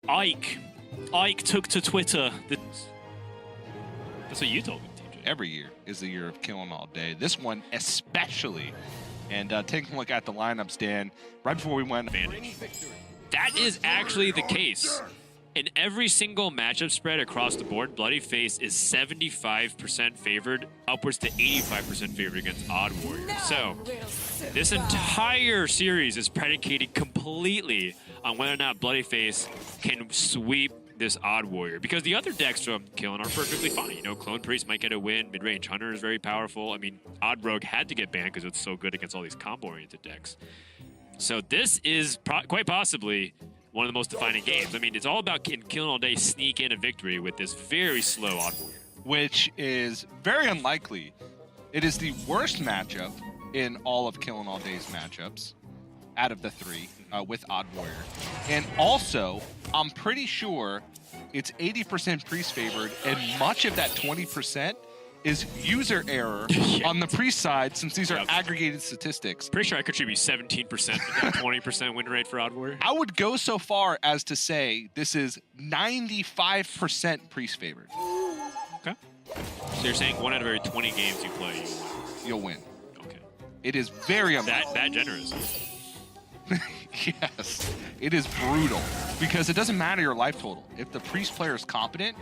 Ike took to Twitter. That's what you told me, TJ. Every year is the year of Killinallday. This one especially. And taking a look at the lineups, Dan, right before we went. Advantage. That is actually the case. In every single matchup spread across the board, Bloodyface is 75% favored, upwards to 85% favored against Odd Warrior. So, this entire series is predicated completely on whether or not Bloodyface can sweep this Odd Warrior. Because the other decks from Killing are perfectly fine. You know, Clone Priest might get a win, Mid-Range Hunter is very powerful. I mean, Odd Rogue had to get banned because it's so good against all these combo-oriented decks. So this is quite possibly one of the most defining games. I mean, it's all about Killinallday sneak in a victory with this very slow Odd Warrior. Which is very unlikely. It is the worst matchup in all of Killinallday's matchups out of the three with Odd Warrior. And also, I'm pretty sure it's 80% Priest favored, and much of that 20% is user error on the Priest side, since these are aggregated statistics. Pretty sure I contribute 17%, 20% win rate for Odd Warrior. I would go so far as to say this is 95% Priest favored. Okay. So you're saying 1 out of every 20 games you play, you'll win. Okay. It is very unlikely. That generous. Yes, it is brutal because it doesn't matter your life total. If the Priest player is competent,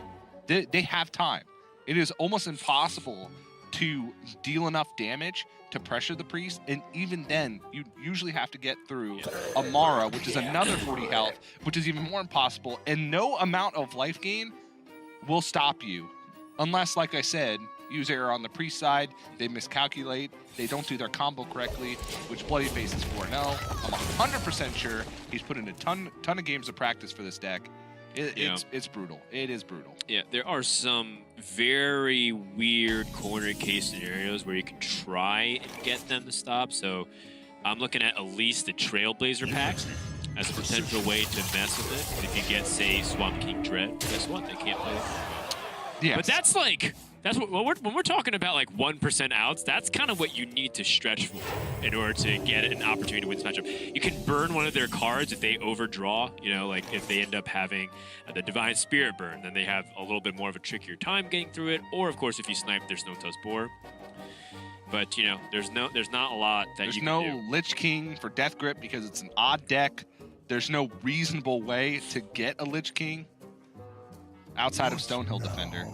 they have time. It is almost impossible to deal enough damage to pressure the Priest, and even then, you usually have to get through Amara, which is another 40 health, which is even more impossible, and no amount of life gain will stop you. Unless, like I said, user error on the Priest side, they miscalculate, they don't do their combo correctly, which Bloodyface is 4-0. I'm 100% sure he's put in a ton of games of practice for this deck. It's brutal. It is brutal. Yeah, there are some very weird corner case scenarios where you can try and get them to stop. So I'm looking at least the Trailblazer pack as a potential way to mess with it. If you get, say, Swamp King Dread, guess what? They can't play it. Yes. But that's like... That's what when we're talking about like 1% outs, that's kind of what you need to stretch for in order to get an opportunity to win this matchup. You can burn one of their cards if they overdraw, you know, like if they end up having the Divine Spirit burn, then they have a little bit more of a trickier time getting through it. Or of course, if you snipe their Snowtusk Boar. But you know, there's not a lot that you can do. There's no Lich King for Death Grip because it's an odd deck. There's no reasonable way to get a Lich King outside of Stonehill Defender.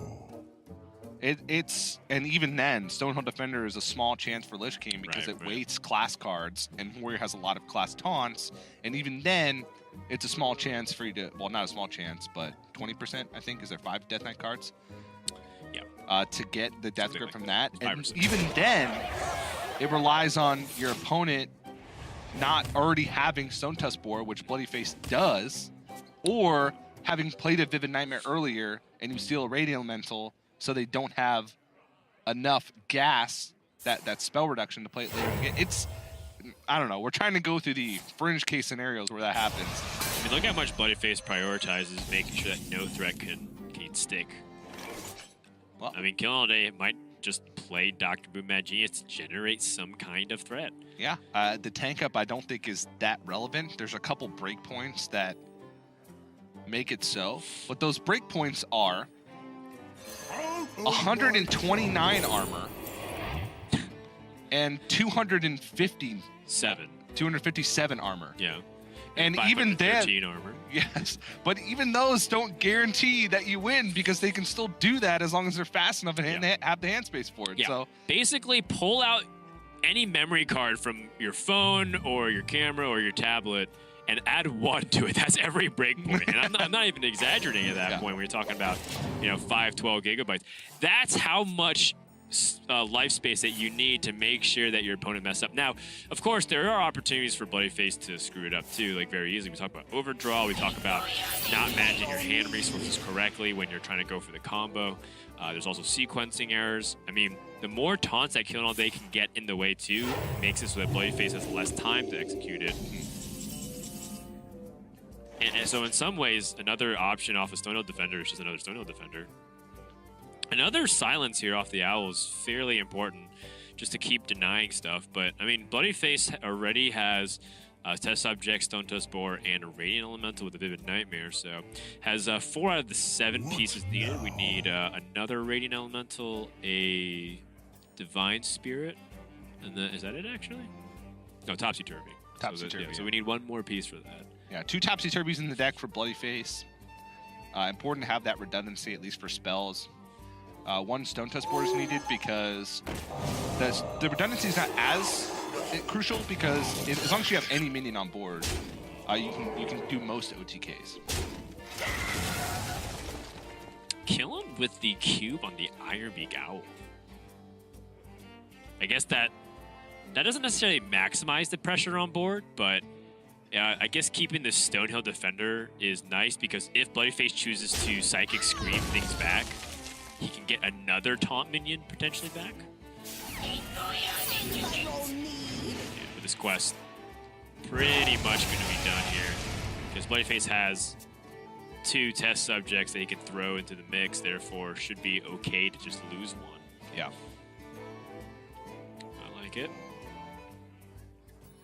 And even then, Stonehill Defender is a small chance for Lich King because it waits class cards, and Warrior has a lot of class taunts, and even then, it's a small chance for you to, well, not a small chance, but 20%, I think, is there 5 Death Knight cards? Yeah. To get the Death Grip from that, and even then, it relies on your opponent not already having Stonetusk Boar, which Bloodyface does, or having played a Vivid Nightmare earlier, and you steal a Radiant Elemental, so they don't have enough gas, that spell reduction to play it later again. It's, I don't know, we're trying to go through the fringe case scenarios where that happens. I mean, look how much Bloodyface prioritizes making sure that no threat can stick. Well, I mean, Killinallday might just play Dr. Boom Mad Genius to generate some kind of threat. Yeah, the tank up I don't think is that relevant. There's a couple breakpoints that make it so. What those breakpoints are 129 armor and 257 armor. Yeah. And even then, armor. Yes, but even those don't guarantee that you win because they can still do that as long as they're fast enough and have the hand space for it. Yeah. So basically, pull out any memory card from your phone or your camera or your tablet and add 1 to it. That's every breakpoint. And I'm not even exaggerating at that point when you're talking about, 5, 12 gigabytes. That's how much life space that you need to make sure that your opponent messes up. Now, of course, there are opportunities for Bloodyface to screw it up too, like very easily. We talk about overdraw. We talk about not managing your hand resources correctly when you're trying to go for the combo. There's also sequencing errors. I mean, the more taunts that Killinallday can get in the way too makes it so that Bloodyface has less time to execute it. And so in some ways, another option off of Stonehill Defender is just another Stonehill Defender. Another silence here off the Owl is fairly important just to keep denying stuff. But, I mean, Bloodyface already has Test Subject, Stone Tusk Boar, and a Radiant Elemental with a Vivid Nightmare. So has 4 out of the 7 pieces needed. We need another Radiant Elemental, a Divine Spirit, and then is that it actually? No, Topsy-Turvy. Topsy-Turvy. So we need 1 more piece for that. Yeah, 2 Topsy-Turvies in the deck for Bloodyface. Important to have that redundancy, at least for spells. 1 Stone Tusk Board is needed because the redundancy is not as crucial because as long as you have any minion on board, you can do most OTKs. Kill him with the cube on the Ironbeak Owl. I guess that doesn't necessarily maximize the pressure on board, but I guess keeping the Stonehill Defender is nice because if Bloodyface chooses to Psychic Scream things back, he can get another taunt minion potentially back. Yeah, with this quest, pretty much going to be done here because Bloodyface has 2 test subjects that he can throw into the mix, therefore should be okay to just lose 1. Yeah. I like it.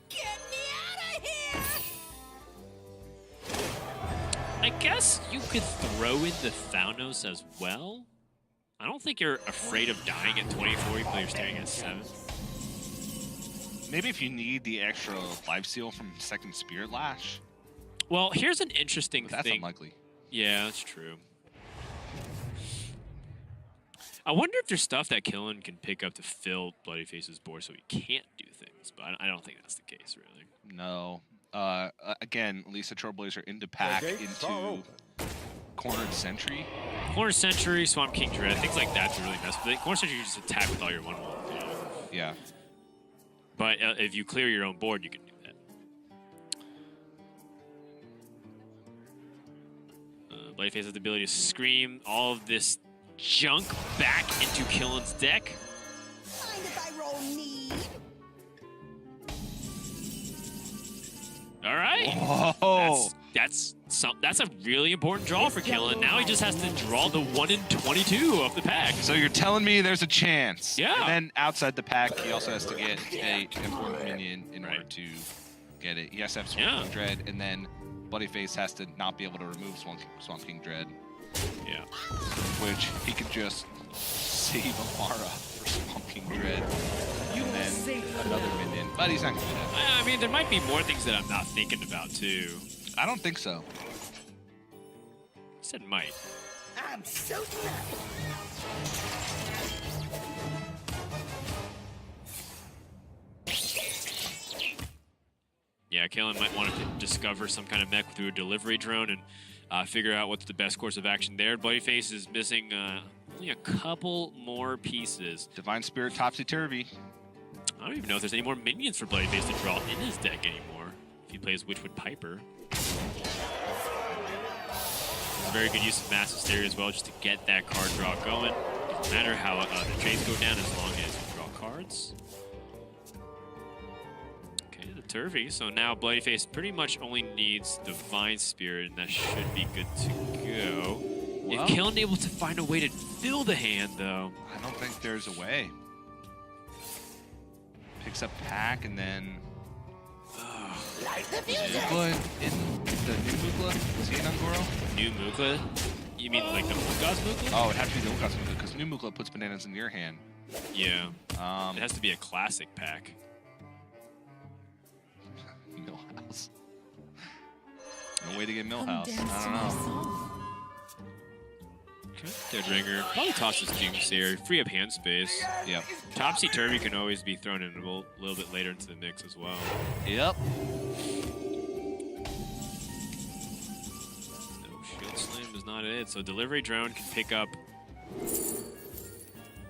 Get me out of here! I guess you could throw in the Thanos as well. I don't think you're afraid of dying at 24, even though you're staring at 7. Maybe if you need the extra life steal from second Spirit Lash. Well, here's an interesting But that's thing. unlikely. Yeah, that's true. I wonder if there's stuff that Killen can pick up to fill Bloodyface's board so he can't do things, but I don't think that's the case, really. No. Again, Lisa Trailblazer into pack, into Cornered Sentry. Cornered Sentry, Swamp King Dread, things like that to really mess with it. Cornered Sentry, you just attack with all your 1/1. You know? Yeah. But if you clear your own board, you can do that. Bloodyface has the ability to scream all of this junk back into Killen's deck. Mind if I roll need? All right. Whoa. That's a really important draw for Killen. Now he just has to draw the 1 in 22 of the pack. So you're telling me there's a chance. Yeah. And then outside the pack, he also has to get an important minion in order to get it. He has to have Swamp King Dread, and then Bloodyface has to not be able to remove Swamp King Dread. Yeah. Which he could just save Amara for Swamp King Dread. And then another minion. But he's not going to do that. I mean, there might be more things that I'm not thinking about, too. I don't think so. He said might. I'm so glad. Yeah, Killen might want to discover some kind of mech through a delivery drone and figure out what's the best course of action there. Bloodyface is missing only a couple more pieces. Divine Spirit Topsy-Turvy. I don't even know if there's any more minions for Bloodyface to draw in his deck anymore if he plays Witchwood Piper. Very good use of Mass Hysteria as well, just to get that card draw going. Doesn't matter how the trades go down as long as you draw cards. Okay, the Turvy. So now Bloodyface pretty much only needs Divine Spirit, and that should be good to go. Well, if Killen able to find a way to fill the hand, though. I don't think there's a way. Picks up pack and then. Light the music! Mukla in the new Mukla? Was he in Ungoro? New Mukla? You mean like the Mulgaz Mukla? Oh, it'd have to be the Mulgaz Mukla because new Mukla puts bananas in your hand. Yeah. It has to be a classic pack. Millhouse. No way to get Millhouse. I don't know. Okay. Deadringer. Probably tosses Doomsayer. Free up hand space. Yep. Topsy-Turvy can always be thrown in a little bit later into the mix as well. Yep. No, Shield Slam is not it. So Delivery Drone can pick up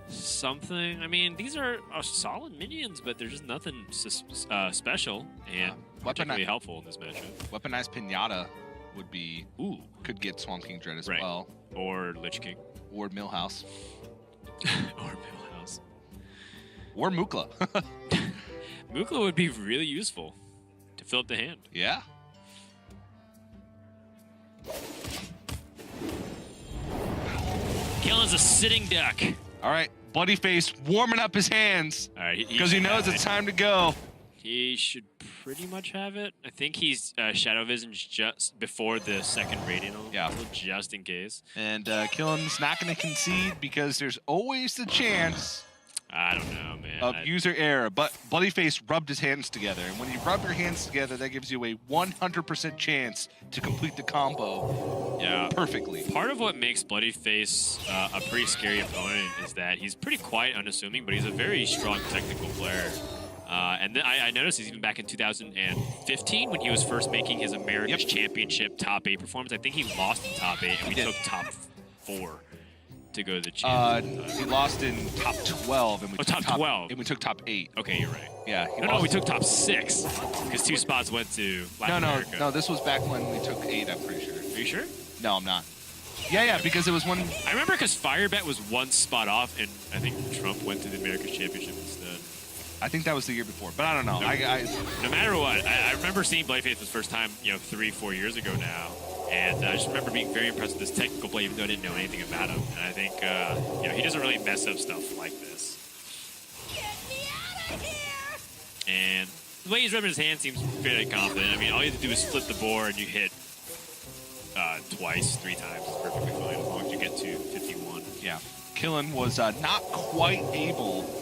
something. I mean, these are solid minions, but they're just nothing special and particularly helpful in this matchup. Weaponized Pinata would be... Ooh. Could get Swamp King Dread as well. Or Lich King. Or Millhouse. Or Millhouse. Or Mukla. Mukla would be really useful to fill up the hand. Yeah. Killen's a sitting duck. All right. Bloodyface warming up his hands. All right. Because he knows it's time to go. He should pretty much have it. I think he's Shadow Vision's just before the second Radiant. Yeah. Just in case. And Killen's not going to concede because there's always the chance I don't know, man. of user error. But Bloodyface rubbed his hands together. And when you rub your hands together, that gives you a 100% chance to complete the combo perfectly. Part of what makes Bloodyface a pretty scary opponent is that he's pretty quiet, unassuming, but he's a very strong technical player. And then I noticed he's even back in 2015 when he was first making his America's Championship top 8 performance. I think he lost in top 8, and we took top 4 to go to the championship. He lost in top 12, and we took top 12, and we took top 8. Okay, you're right. Yeah. No, we took top 6 because 2 spots went to Latin America. No. This was back when we took 8. I'm pretty sure. Are you sure? No, I'm not. Yeah, because it was one. I remember because Firebet was 1 spot off, and I think Trump went to the America's Championship instead. I think that was the year before, but I don't know. No matter what, I remember seeing Bloodyface for the first time, 3-4 years ago now, and I just remember being very impressed with this technical play, even though I didn't know anything about him. And I think, he doesn't really mess up stuff like this. Get me out of here! And the way he's rubbing his hand seems fairly confident. I mean, all you have to do is flip the board and you hit twice, 3 times. It's perfectly fine as long as you get to 51. Yeah. Killen was not quite able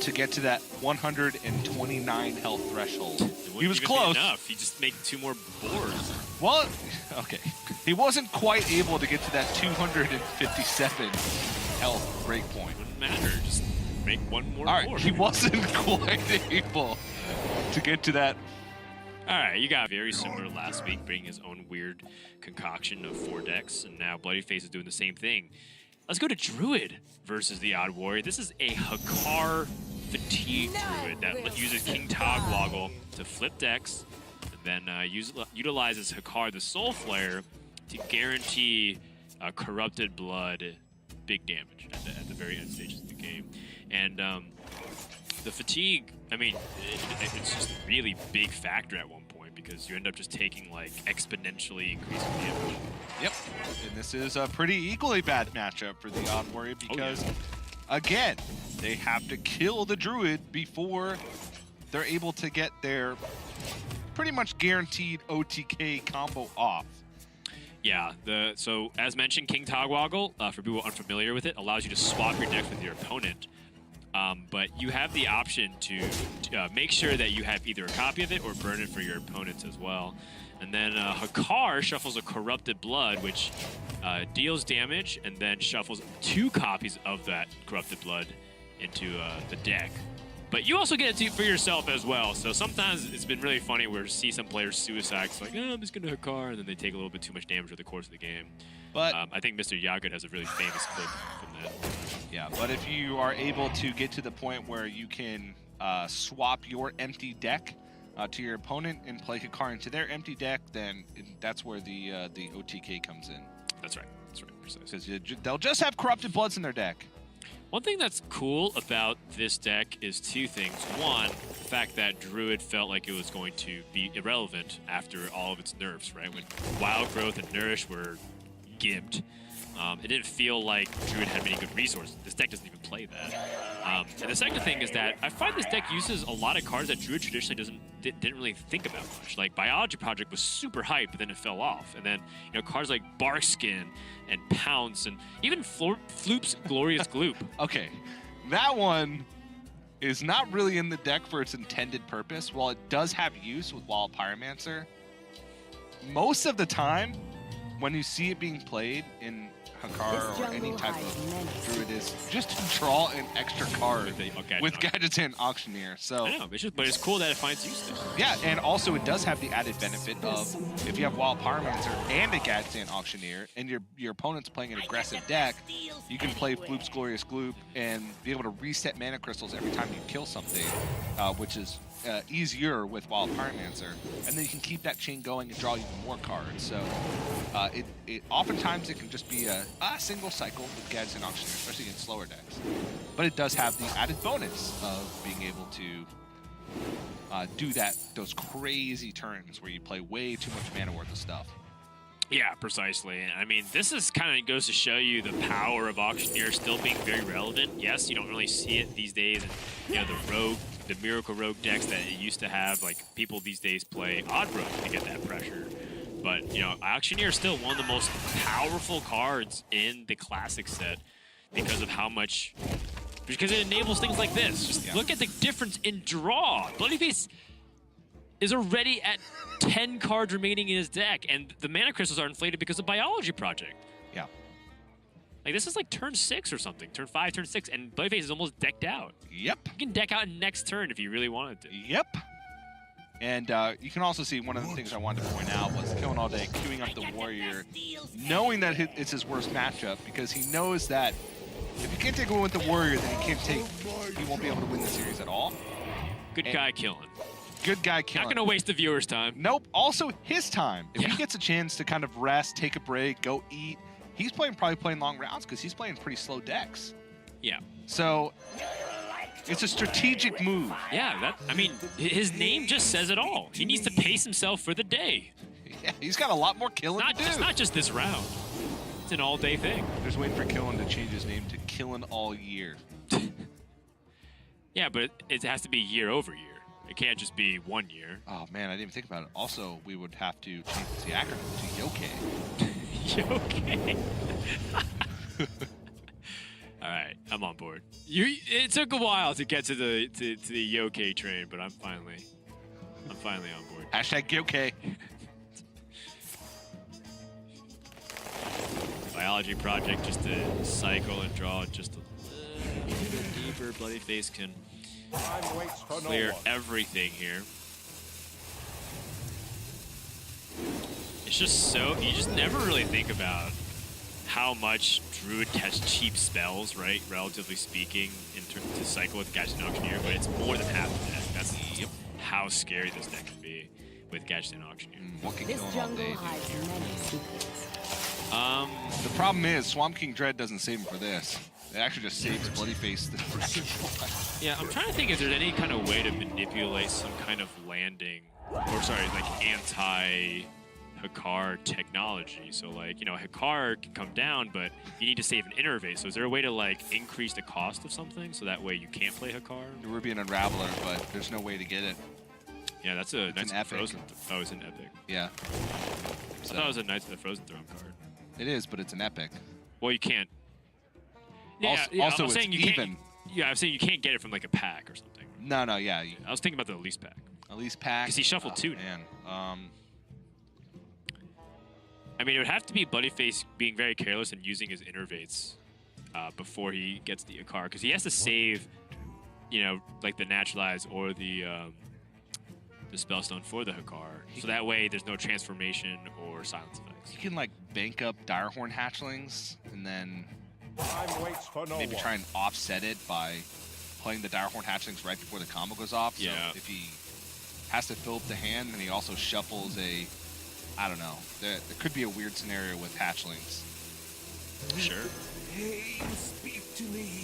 to get to that 129 health threshold. He was close. Enough. He just made 2 more boards. Well, okay. He wasn't quite able to get to that 257 health breakpoint. Wouldn't matter. Just make 1 more board. All right, board. he wasn't quite able to get to that. All right, you got very similar last week, bringing his own weird concoction of 4 decks, and now Bloodyface is doing the same thing. Let's go to Druid versus the Odd Warrior. This is a Hakar Fatigue Druid that uses King Togwoggle to flip decks, and then utilizes Hakar the Soul Flare to guarantee Corrupted Blood big damage at the very end stages of the game. And the Fatigue, I mean, it's just a really big factor at one point because you end up just taking like exponentially increasing damage. Yep, and this is a pretty equally bad matchup for the Odd Warrior because, again, they have to kill the Druid before they're able to get their pretty much guaranteed OTK combo off. Yeah, so as mentioned, King Togwoggle, for people unfamiliar with it, allows you to swap your decks with your opponent. But you have the option to make sure that you have either a copy of it or burn it for your opponents as well. And then Hakar shuffles a Corrupted Blood, which deals damage, and then shuffles 2 copies of that Corrupted Blood into the deck. But you also get it for yourself as well. So sometimes it's been really funny where you see some players suicide. It's like, I'm just going to Hakar, and then they take a little bit too much damage over the course of the game. But I think Mr. Yagud has a really famous clip from that. Yeah, but if you are able to get to the point where you can swap your empty deck to your opponent and play Hakar into their empty deck, then that's where the OTK comes in. That's right. That's right. Precisely. Because they'll just have Corrupted Bloods in their deck. One thing that's cool about this deck is 2 things. One, the fact that Druid felt like it was going to be irrelevant after all of its nerfs, right? When Wild Growth and Nourish were gimped, it didn't feel like Druid had many good resources. This deck doesn't even play that. And the second thing is that I find this deck uses a lot of cards that Druid traditionally didn't really think about much. Like Biology Project was super hyped, but then it fell off. And then cards like Barkskin and Pounce and even Floop's Glorious Gloop. Okay, that one is not really in the deck for its intended purpose. While it does have use with Wild Pyromancer, most of the time when you see it being played in Hakar or any type of Druid is just to draw an extra card with Gadgetzan Auctioneer. So I know, but it's cool that it finds use there. Yeah, and also it does have the added benefit of if you have Wild Pyromancer and a Gadgetzan Auctioneer and your opponent's playing an aggressive deck, you can play Floop's Glorious Gloop and be able to reset mana crystals every time you kill something, which is easier with Wild Pyromancer, and then you can keep that chain going and draw even more cards. So oftentimes it can just be a single cycle with Gadgetzan Auctioneer, especially in slower decks. But it does have the added bonus of being able to do those crazy turns where you play way too much mana worth of stuff. Yeah, precisely. I mean, this is kind of goes to show you the power of Auctioneer still being very relevant. Yes, you don't really see it these days. And, the Rogue the Miracle Rogue decks that it used to have. Like, people these days play Odd Rogue to get that pressure. But, you know, Auctioneer is still one of the most powerful cards in the Classic set because of how much... Because it enables things like this. Just look at the difference in draw. Bloodyface is already at 10 cards remaining in his deck, and the mana crystals are inflated because of Biology Project. Yeah. Like, this is like turn 6 or something. Turn 5, turn 6, and Bloodyface is almost decked out. Yep. You can deck out next turn if you really wanted to. Yep. And you can also see one of the things I wanted to point out was Killinallday queuing up the Warrior, knowing that it's his worst matchup, because he knows that if you can't take a win with the Warrior, then he won't be able to win the series at all. Good guy killing. Good guy killing. Not going to waste the viewer's time. Nope. Also, his time. If he gets a chance to kind of rest, take a break, go eat, he's probably playing long rounds because he's playing pretty slow decks. Yeah. So it's a strategic move. Yeah, I mean, his name just says it all. He needs to pace himself for the day. Yeah, he's got a lot more killing to do. It's not just this round. It's an all-day thing. Just waiting for Killin to change his name to Killin All Year. Yeah, but it has to be year over year. It can't just be 1 year. Oh man, I didn't even think about it. Also, we would have to change the acronym to Yoke. Yoke. All right, I'm on board. It took a while to get to the Yoke train, but I'm finally on board. Hashtag Yoke. Biology Project just to cycle and draw just a little bit deeper. Bloodyface can clear everything here. It's just so, you just never really think about how much Druid has cheap spells, right? Relatively speaking, to cycle with Gadget and Auctioneer, but it's more than half the deck. That's how scary this deck can be with Gadget and Auctioneer. What can This Kill All jungle Day hides do here? many secrets. The problem is Swamp King Dread doesn't save him for this. It actually just saves Bloodyface the rest. Yeah, I'm trying to think if there's any kind of way to manipulate some kind of landing, or sorry, like anti-Hakar technology. So like, you know, Hakar can come down, but you need to save an Innervate. So is there a way to like increase the cost of something so that way you can't play Hakar? Ruby and Unraveler, but there's no way to get it. Yeah, that's a nice epic. Frozen. Oh, it's an epic. Yeah. I thought it was a nice Frozen Throne card. It is, but it's an epic. Well, you can't. Yeah, Also, I'm it's saying you even. can't. Yeah, I'm saying you can't get it from like a pack or something. No, yeah. I was thinking about the Elise pack. Elise pack. Because he shuffled two. Man. I mean, it would have to be Bloodyface being very careless and using his Innervates before he gets the Hakar, because he has to save, you know, like the Naturalize or the Spellstone for the Hakar, so that way there's no transformation or silence effects. You can like bank up Direhorn hatchlings and then maybe try and offset it by playing the Direhorn hatchlings right before the combo goes off. So Yeah. if he has to fill up the hand and he also shuffles a, I don't know, there could be a weird scenario with hatchlings. Sure. I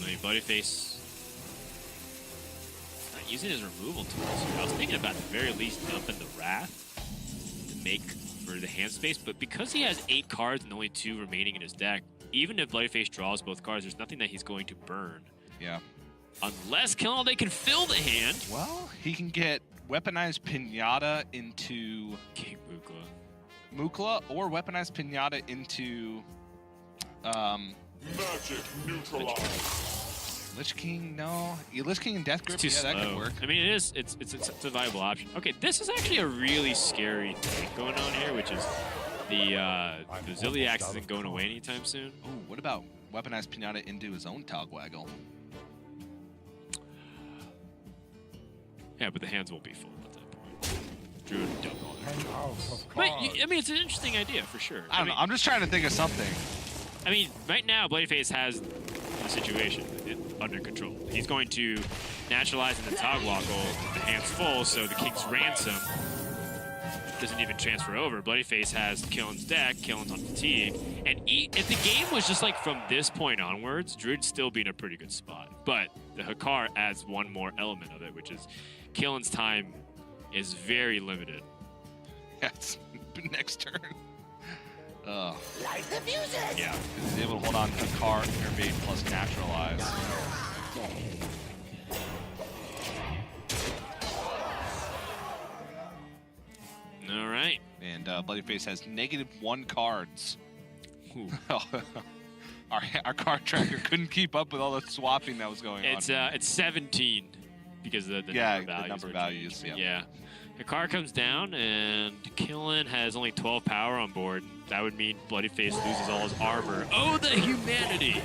mean, Bloodyface not using his removal tools. I was thinking about at the very least dumping the Wrath to make for the hand space, but because he has 8 cards and only 2 remaining in his deck, even if Bloodyface draws both cards, there's nothing that he's going to burn. Yeah. Unless Killinallday can fill the hand. Well, he can get Weaponized Pinata into King Mukla. Mukla, or Weaponized Pinata into Magic neutralized. Lich King. No, Lich King and Death Grip. It's too Yeah, slow. that could work. I mean, it is. It's a viable option. Okay, this is actually a really scary thing going on here, which is the Zilliax isn't going away anytime soon. Ooh, what about Weaponized Pinata into his own Togwaggle? Yeah, but the hands won't be full at that point. Druid would dump all their cards. But I mean, it's an interesting idea for sure. I don't know. I'm just trying to think of something. I mean, right now, Bloodyface has the situation under control. He's going to naturalize in the Togwaggle, the hand's full, so the King's Ransom doesn't even transfer over. Bloodyface has Killin's deck, Killin's on fatigue, and if the game was just like from this point onwards, Druid'd still be in a pretty good spot. But the Hakar adds one more element of it, which is Killin's time is very limited. That's next turn. Light the fuses! Yeah. He's able to hold on to Hakar, Innervate plus Naturalize. All right. And Bloodyface has -1 cards. Ooh. Our card tracker couldn't keep up with all the swapping that was going on. It's 17 because of the number values. Yeah. The card comes down, and Killen has only 12 power on board. That would mean Bloodyface loses all his armor. Oh, the humanity!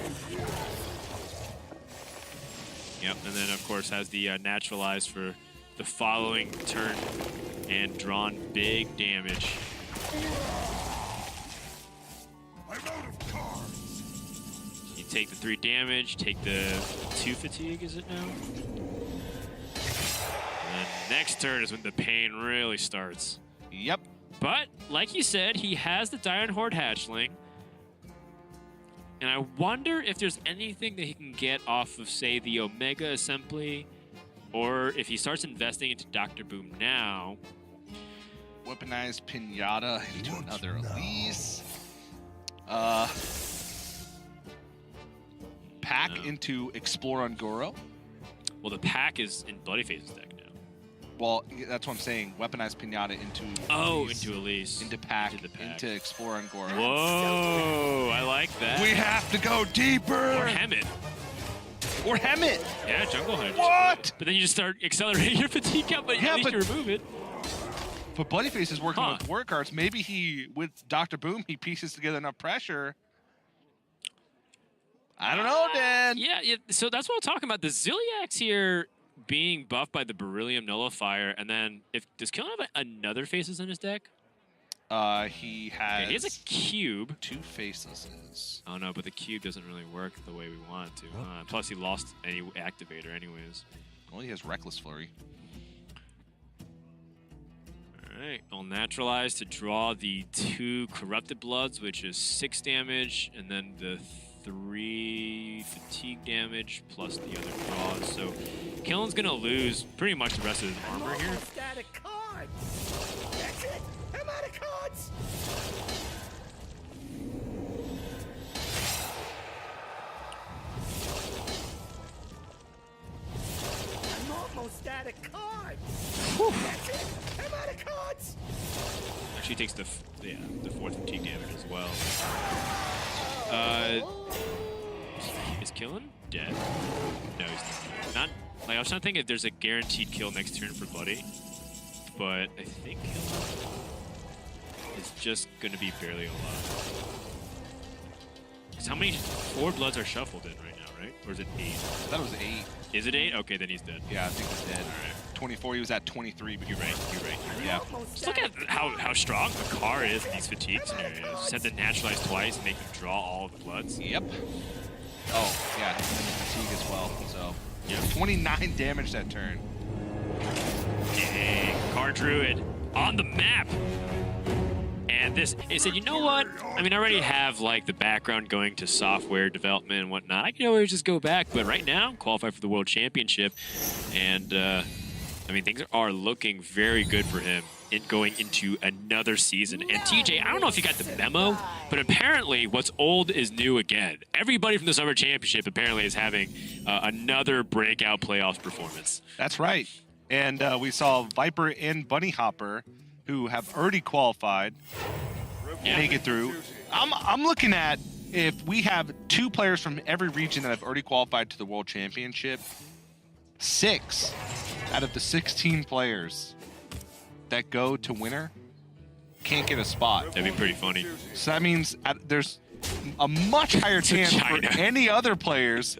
Yep, and then, of course, has the naturalize for the following turn and drawn big damage. I'm out of cards. You take the 3 damage, take the 2 fatigue, is it now? And next turn is when the pain really starts. Yep. But, like you said, he has the Dire Horde Hatchling. And I wonder if there's anything that he can get off of, say, the Omega Assembly, or if he starts investing into Dr. Boom now. Weaponized Pinata into another Elise. Pack into Explore Ungoro. Well, the pack is in Bloodyface's deck now. Well, that's what I'm saying. Weaponized Pinata into into Elise. Into pack. Into Explore Ungoro. Whoa, I like that. We have to go deeper. Or Hemet. Or Hemet. Yeah, Jungle Hunter. What? But then you just start accelerating your fatigue count, but at least you remove it. But Bloodyface is working with work cards. Maybe he, with Dr. Boom, he pieces together enough pressure. I don't know, Dan. Yeah, so that's what I'm talking about. The Ziliax here being buffed by the Beryllium Nullifier, and then does Killen have another Faces in his deck? He has... he has a cube. 2 Facelesses. Oh no, but the cube doesn't really work the way we want it to. Plus he lost any activator anyways. Well, he has Reckless Flurry. Alright, I'll naturalize to draw the 2 Corrupted Bloods, which is 6 damage, and then the 3 fatigue damage plus the other draws. So Killen's gonna lose pretty much the rest of his armor here. Out of cards. That's it. I'm out of cards. I'm almost out of cards. That's it. I'm out of cards. She takes the 4th fatigue damage as well. Is Killen dead? No, he's not. Like, I was trying to think if there's a guaranteed kill next turn for Bloody, but I think Killen is just gonna be barely alive. Because how many 4 bloods are shuffled in right now, right? Or is it 8? I thought it was 8. Is it 8? Okay, then he's dead. Yeah, I think he's dead. All right. 24, he was at 23, but you're right. Yeah. Just look at how strong the card is in these fatigue scenarios. Just have to naturalize twice and make him draw all of the bloods. Yep. Oh, yeah, and then the fatigue as well. So, yeah, 29 damage that turn. Dang, Card Druid on the map. And this, it said, you know what? I mean, I already have like the background going to software development and whatnot. I can always just go back, but right now, qualify for the World Championship. And, I mean, things are looking very good for him going into another season. And TJ, I don't know if you got the memo, but apparently what's old is new again. Everybody from the Summer Championship apparently is having another breakout playoff performance. That's right. And we saw Viper and Bunny Hopper, who have already qualified, make it through. I'm looking at if we have 2 players from every region that have already qualified to the World Championship, 6 out of the 16 players that go to winner can't get a spot. That'd be pretty funny. So that means there's a much higher chance for any other players,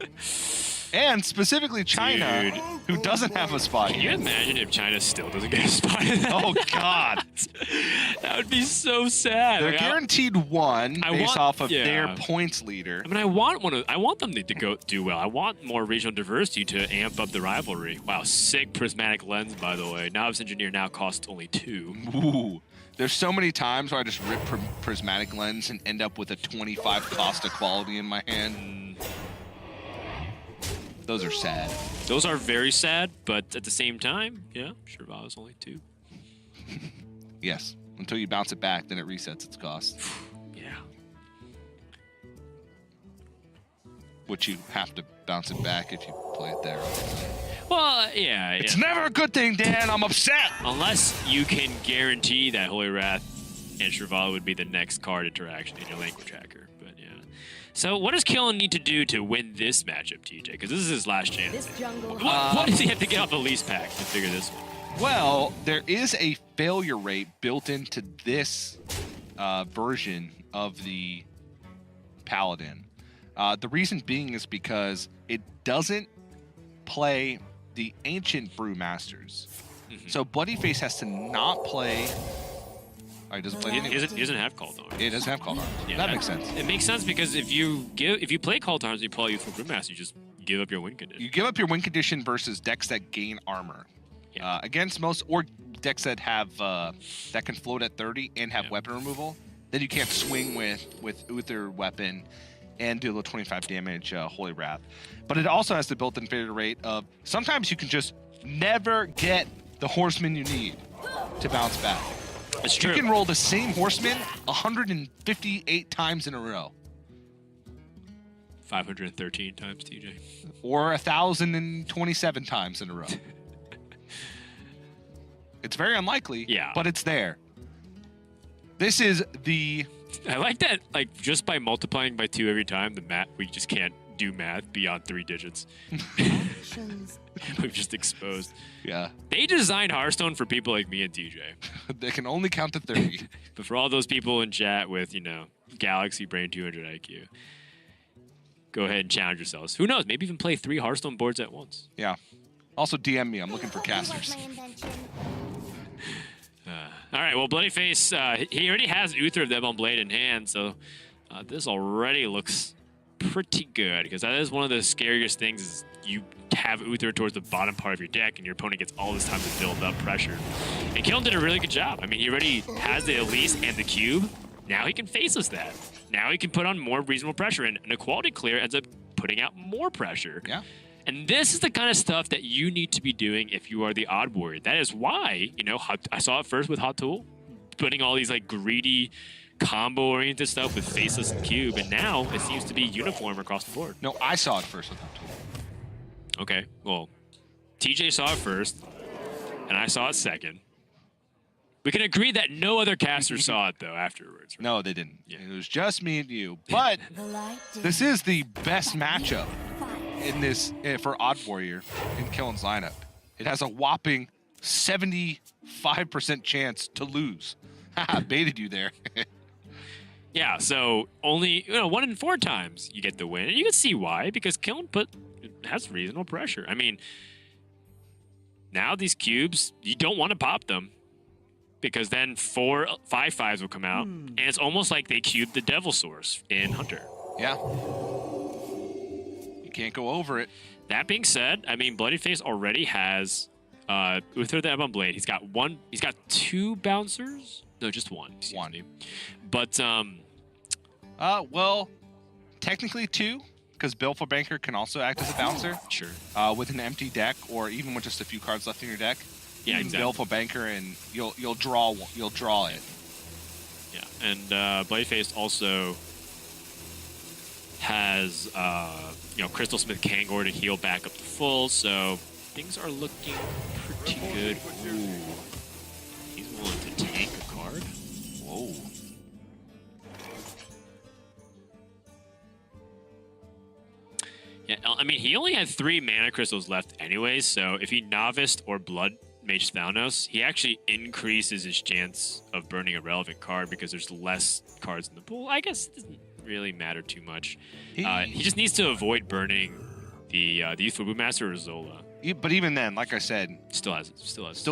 and specifically China, who doesn't have a spot yet. Can you imagine if China still doesn't get a spot? Oh, God. That would be so sad. They're guaranteed 1 based off of their points leader. I mean, I want them to go do well. I want more regional diversity to amp up the rivalry. Wow, sick prismatic lens, by the way. Novice Engineer now costs only 2. Ooh. There's so many times where I just rip prismatic lens and end up with a 25 cost of quality in my hand. Those are sad. Those are very sad, but at the same time, yeah, Shirvav is only 2. Yes. Until you bounce it back, then it resets its cost. Yeah. Which you have to bounce it back if you play it there. Well, yeah. It's never a good thing, Dan. I'm upset. Unless you can guarantee that Holy Wrath and Shrivala would be the next card interaction in your language hacker. But yeah. So what does Killen need to do to win this matchup, TJ? Because this is his last chance. This jungle. What does he have to get off the lease pack to figure this one? Well, there is a failure rate built into this version of the Paladin. The reason being is because it doesn't play the ancient Brewmasters. So Bloodyface has to not play. Oh, he doesn't play any. He doesn't have Call to Arms. It doesn't have Call to Arms. Yeah, that makes sense. It makes sense because if you play Call to Arms and you pull Youthful Brewmaster, you just give up your win condition. You give up your win condition versus decks that gain armor. Yeah. Against most or decks that have that can float at 30 and have weapon removal, then you can't swing with Uther weapon and do the 25 damage Holy Wrath. But it also has the built-in failure rate of sometimes you can just never get the horseman you need to bounce back. It's true. You can roll the same horseman 158 times in a row. 513 times, TJ. Or 1,027 times in a row. It's very unlikely, but it's there. This is the... I like that, like, just by multiplying by 2 every time, the math, we just can't do math beyond 3 digits. We've just exposed. Yeah. They designed Hearthstone for people like me and TJ. They can only count to 30. But for all those people in chat with, Galaxy Brain 200 IQ, go ahead and challenge yourselves. Who knows? Maybe even play 3 Hearthstone boards at once. Yeah. Also DM me. I'm looking for casters. All right, well, Bloodyface, he already has Uther of the Ebon Blade in hand, so this already looks pretty good, because that is one of the scariest things is you have Uther towards the bottom part of your deck, and your opponent gets all this time to build up pressure. And Killen did a really good job. I mean, he already has the Elise and the Cube. Now he can faceless that. Now he can put on more reasonable pressure, and an Equality Clear ends up putting out more pressure. Yeah. And this is the kind of stuff that you need to be doing if you are the odd warrior. That is why, I saw it first with Hot Tool, putting all these like greedy combo-oriented stuff with Faceless and Cube, and now it seems to be uniform across the board. No, I saw it first with Hot Tool. Okay, well, TJ saw it first, and I saw it second. We can agree that no other caster saw it, though, afterwards. Right? No, they didn't. Yeah. It was just me and you. But this is the best matchup in this for Odd Warrior in Killen's lineup. It has a whopping 75% chance to lose. Haha, baited you there. Yeah, so only 1 in 4 times you get the win. And you can see why, because Killen has reasonable pressure. I mean, now these cubes, you don't want to pop them, because then 4 5/5s will come out, and it's almost like they cubed the Devil Source in Hunter. Yeah. You can't go over it. That being said, I mean, Bloodyface already has Uther the Ebon Blade. He's got 2 bouncers. No, just 1. Excuse me. But well, technically 2, because Baleful Banker can also act as a bouncer. Sure. With an empty deck, or even with just a few cards left in your deck. Yeah, exactly. Baleful Banker, and you'll draw it. Yeah, and Bloodyface also has Crystal Smith Kangor to heal back up to full, so things are looking pretty good. Ooh, he's willing to tank a card. Whoa. Yeah, I mean, he only had 3 mana crystals left anyways, so if he Noviced or Blood Mage Thalnos, he actually increases his chance of burning a relevant card because there's less cards in the pool. I guess it doesn't really matter too much. He just needs to avoid burning the Youthful Brewmaster or Zola. But even then, like I said, still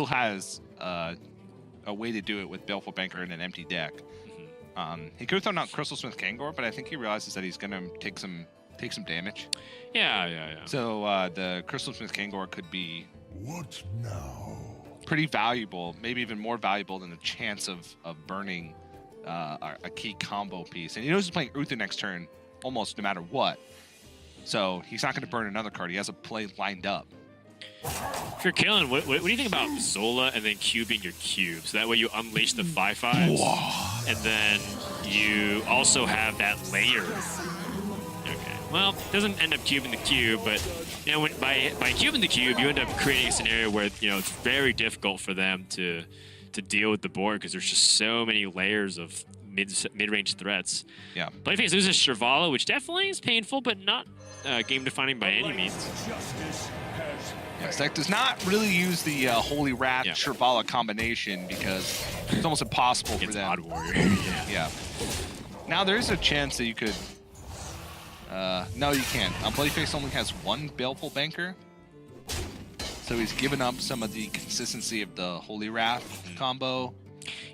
has a way to do it with Baleful Banker in an empty deck. Mm-hmm. He could have thrown out Crystal Smith Kangor, but I think he realizes that he's going to take some damage. Yeah. So the Crystal Smith Kangor could be What now? pretty valuable, maybe even more valuable than the chance of burning a key combo piece. And he knows he's playing Uther next turn almost no matter what. So he's not going to burn another card. He has a play lined up. If you're Killen, what do you think about Zola and then cubing your cube? So that way you unleash the 5/5s, and then you also have that layer. Okay. Well, it doesn't end up cubing the cube, but you know, by cubing the cube, you end up creating a scenario where it's very difficult for them to deal with the board because there's just so many layers of mid-range threats. Yeah. Bloodyface loses Shirvala, which definitely is painful, but not game-defining by any means. Yes, deck does not really use the Holy Wrath Shirvala combination because it's almost impossible for them. Odd Warrior. Yeah. Now there is a chance that you could. No, you can't. Bloodyface only has one Baleful Banker, so he's given up some of the consistency of the Holy Wrath combo.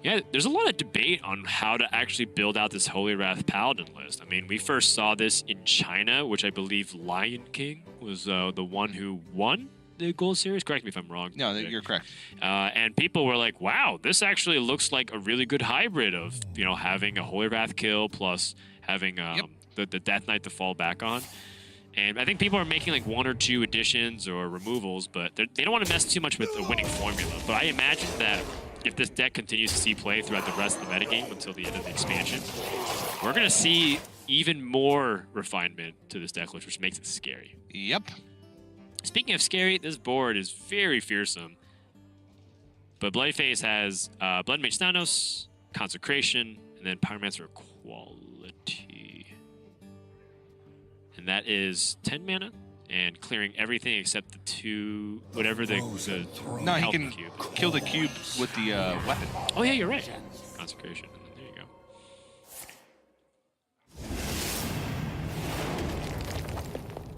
Yeah, there's a lot of debate on how to actually build out this Holy Wrath Paladin list. I mean, we first saw this in China, which I believe Lion King was the one who won the Gold Series. Correct me if I'm wrong. No, you're correct. And people were like, wow, this actually looks like a really good hybrid of, having a Holy Wrath kill plus having the Death Knight to fall back on. And I think people are making like 1 or 2 additions or removals, but they don't want to mess too much with the winning formula. But I imagine that if this deck continues to see play throughout the rest of the metagame until the end of the expansion, we're going to see even more refinement to this deck, which makes it scary. Yep. Speaking of scary, this board is very fearsome. But Bloodyface has Blood Mage Thanos, Consecration, and then Pyromancer Quality. And that is 10 mana and clearing everything except the 2, whatever the No, he help can cube. kill the cube with the weapon. Oh yeah, you're right. Consecration. There you go.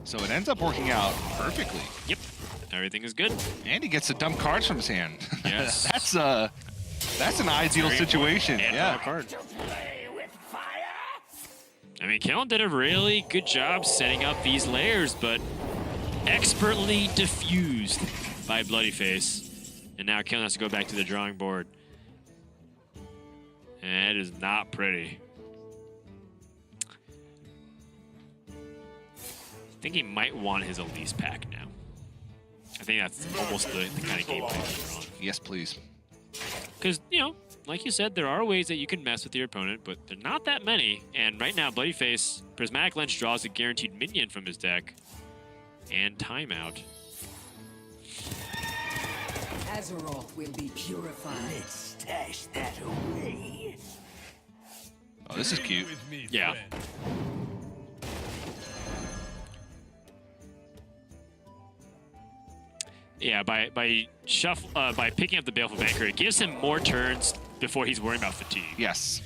So it ends up working out perfectly. Yep. Everything is good. And he gets to dump cards from his hand. Yes. That's an ideal situation. And Yeah. card. I mean, Killen did a really good job setting up these layers, but expertly diffused by Bloodyface. And now Killen has to go back to the drawing board. And it is not pretty. I think he might want his Elise pack now. I think that's almost the kind of gameplay he's on. Yes, please. Because, like you said, there are ways that you can mess with your opponent, but they're not that many. And right now, Bloodyface, Prismatic Lens draws a guaranteed minion from his deck. And timeout. Azeroth will be purified. Let's stash that away. Oh, this is cute. Yeah. Yeah, by picking up the Baleful Banker, it gives him more turns before he's worrying about fatigue. Yes.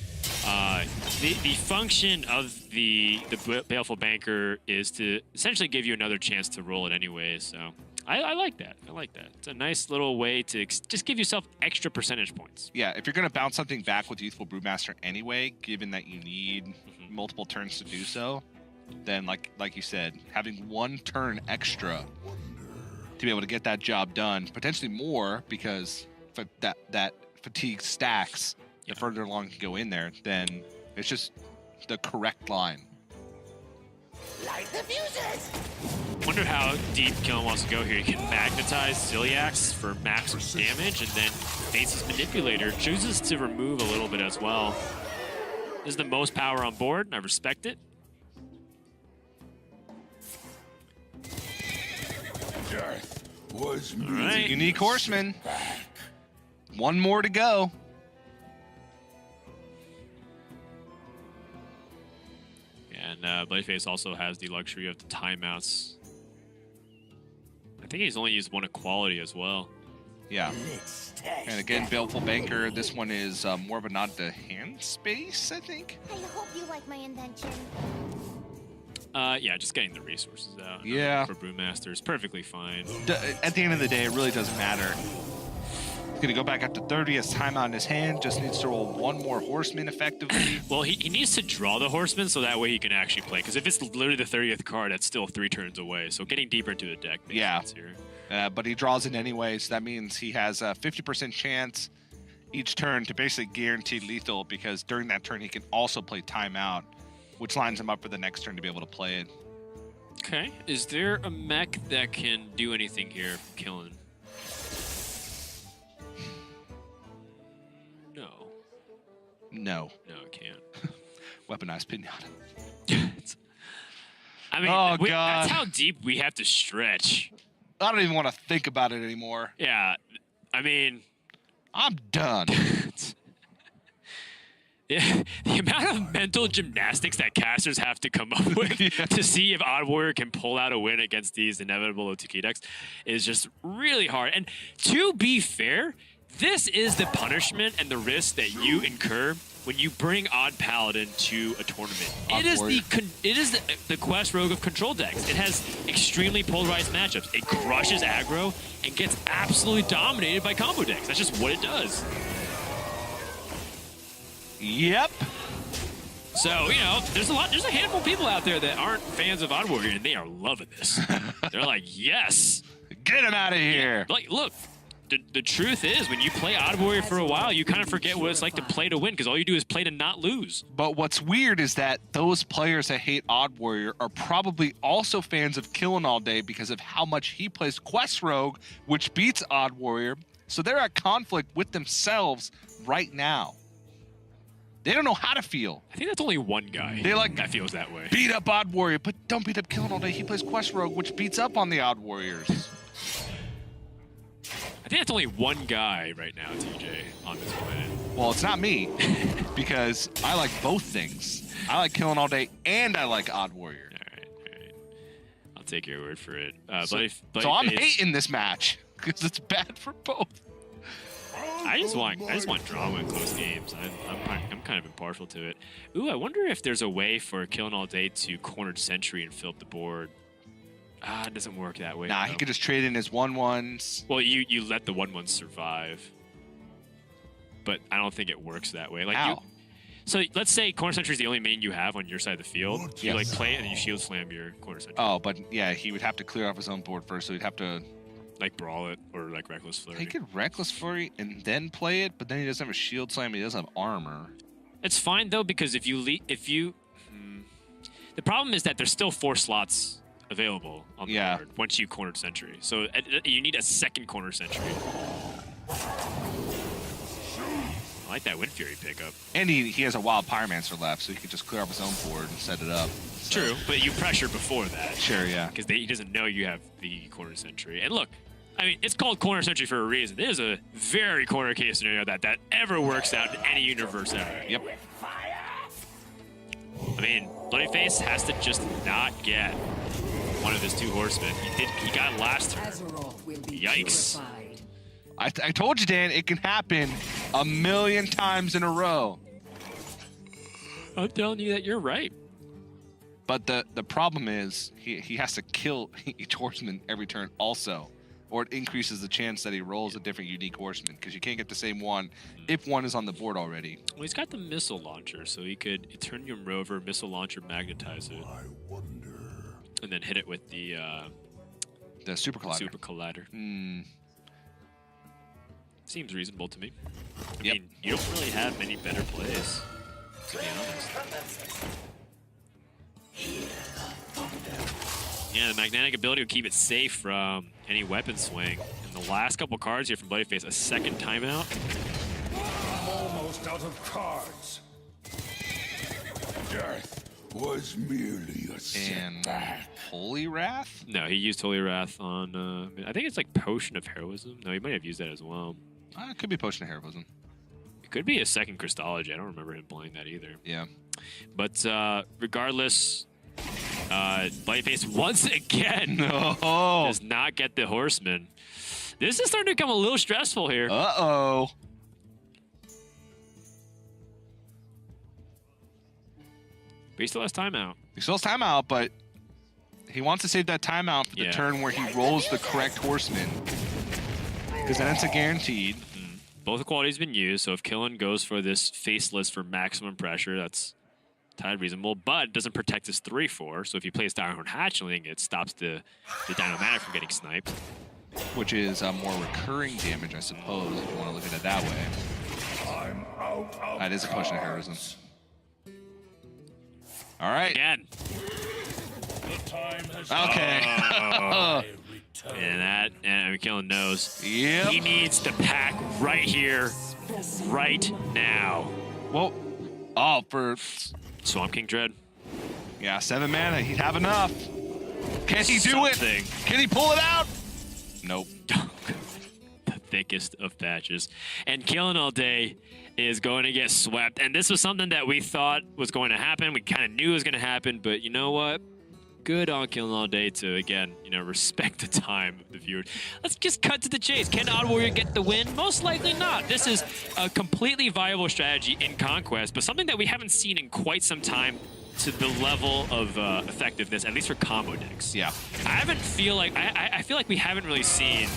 The function of the Baleful Banker is to essentially give you another chance to roll it anyway. So I like that. I like that. It's a nice little way to just give yourself extra percentage points. Yeah, if you're going to bounce something back with Youthful Brewmaster anyway, given that you need multiple turns to do so, then like you said, having 1 turn extra to be able to get that job done, potentially more, because that fatigue stacks the further along you go in there, then it's just the correct line. Light the fuses! Wonder how deep Killen wants to go here. He can magnetize Ziliax for max damage, and then Face's Manipulator chooses to remove a little bit as well. This is the most power on board, and I respect it. Death was me. All right. Unique Horseman. 1 more to go. And Bloodyface also has the luxury of the timeouts. I think he's only used 1 equality as well. Yeah. Let's stash And again, that Baleful away. Banker, this one is more of a nod to hand space, I think. I hope you like my invention. Yeah, just getting the resources out. Yeah. For Brewmaster is perfectly fine. At the end of the day, it really doesn't matter. He's going to go back up to 30 as timeout in his hand. Just needs to roll 1 more Horseman effectively. Well, he needs to draw the Horseman so that way he can actually play. Because if it's literally the 30th card, that's still 3 turns away. So getting deeper into the deck makes sense here. But he draws it anyway, so that means he has a 50% chance each turn to basically guarantee lethal, because during that turn he can also play timeout, which lines him up for the next turn to be able to play it. Okay. Is there a mech that can do anything here, Killen? No. No. No, it can't. Weaponized Pinata. I mean, Oh, God. that's how deep we have to stretch. I don't even want to think about it anymore. Yeah, I mean, I'm done. yeah, the amount of mental gymnastics that casters have to come up with to see if Odd Warrior can pull out a win against these inevitable OTK decks is just really hard. And to be fair, this is the punishment and the risk that you incur when you bring Odd Paladin to a tournament. It is the Quest Rogue of control decks. It has extremely polarized matchups. It crushes aggro and gets absolutely dominated by combo decks. That's just what it does. Yep. So, you know, there's a handful of people out there that aren't fans of Odd Warrior, and they are loving this. They're like, yes. Get him out of here. Like, look, the truth is, when you play Odd Warrior for a while, you kind of forget what it's like to play to win, because all you do is play to not lose. But what's weird is that those players that hate Odd Warrior are probably also fans of Killinallday because of how much he plays Quest Rogue, which beats Odd Warrior. So they're at conflict with themselves right now. They don't know how to feel. I think that's only one guy that feels that way. Beat up Odd Warrior, but don't beat up Killinallday. He plays Quest Rogue, which beats up on the Odd Warriors. I think that's only one guy right now, TJ, on this planet. Well, it's not me, because I like both things. I like Killinallday and I like Odd Warrior. All right. I'll take your word for it. So I'm hating this match because it's bad for both. I just want drama in close games. I'm kind of impartial to it. Ooh, I wonder if there's a way for Killinallday to cornered Sentry and fill up the board. It doesn't work that way. Nah, he could just trade in his 1/1s. Well, you let the 1/1s survive, but I don't think it works that way. Like How? So let's say corner Sentry is the only main you have on your side of the field. Yes. You like play it and you shield slam your corner Sentry. Oh, but yeah, he would have to clear off his own board first, so he'd have to like brawl it or like reckless flurry. he could reckless flurry and then play it, but then he doesn't have a shield slam. He doesn't have armor. It's fine though, because the problem is that there's still 4 slots available on the board once you cornered Sentry. So you need a second corner Sentry. I like that Wind Fury pickup. And he has a Wild Pyromancer left, so he could just clear up his own board and set it up. So. True, but you pressure before that. Sure, yeah. Because he doesn't know you have the corner Sentry. And look, I mean, it's called corner Sentry for a reason. There's a very corner case scenario that ever works out in any universe ever. Yep. I mean, Bloodyface has to just not get one of his 2 horsemen. He got last turn. Yikes. I told you, Dan, it can happen 1,000,000 times in a row. I'm telling you that you're right. But the problem is he has to kill each horseman every turn also, or it increases the chance that he rolls a different unique horseman, because you can't get the same one if one is on the board already. Well, he's got the missile launcher, so he could Eternium Rover, missile launcher, magnetize it, and then hit it with the Super Collider. Super Collider. Seems reasonable to me. I mean, you don't really have many better plays, to be honest. Yeah, the magnetic ability will keep it safe from any weapon swing. And the last couple cards here from Bloodyface, a second timeout. I'm almost out of cards. Death was merely a setback. Holy Wrath? No, he used Holy Wrath on, I think it's like Potion of Heroism. No, he might have used that as well. It could be Potion of Heroism. It could be a second Crystology. I don't remember him playing that either. Yeah. But regardless, Bloodyface once again does not get the Horseman. This is starting to become a little stressful here. Uh-oh. But he still has timeout. He still has timeout, but he wants to save that timeout for the turn where he rolls the correct horseman. Because then it's a guaranteed. Both qualities have been used, so if Killin goes for this faceless for maximum pressure, that's entirely reasonable, but it doesn't protect his 3/4, so if he plays Direhorn Hatchling, it stops the Dynamatic from getting sniped. Which is more recurring damage, I suppose, if you want to look at it that way. I'm out of That is a Potion of Heroism. All right. Again. The time has Okay. And Killin knows. Yep. He needs to pack right here, right now. Well, for Swamp King Dread. Yeah, 7 mana. He'd have enough. Can he do it? Can he pull it out? Nope. The thickest of patches. And Killinallday is going to get swept. And this was something that we thought was going to happen. We kind of knew it was going to happen, but you know what? Good on Killinallday to, again, respect the time of the viewer. Let's just cut to the chase. Can Odd Warrior get the win? Most likely not. This is a completely viable strategy in Conquest, but something that we haven't seen in quite some time to the level of effectiveness, at least for combo decks. Yeah. I feel like we haven't really seen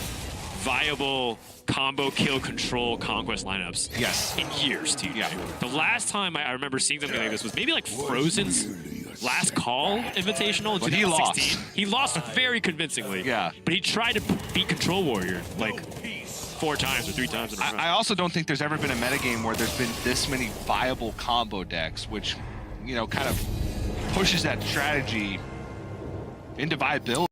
viable combo kill control Conquest lineups in years, too. Yeah. The last time I remember seeing something like this was maybe like Frozen's Last Call Invitational in 2016. He lost very convincingly. Yeah. But he tried to beat Control Warrior like 4 times or 3 times in a row. I also don't think there's ever been a metagame where there's been this many viable combo decks, which, kind of pushes that strategy into viability.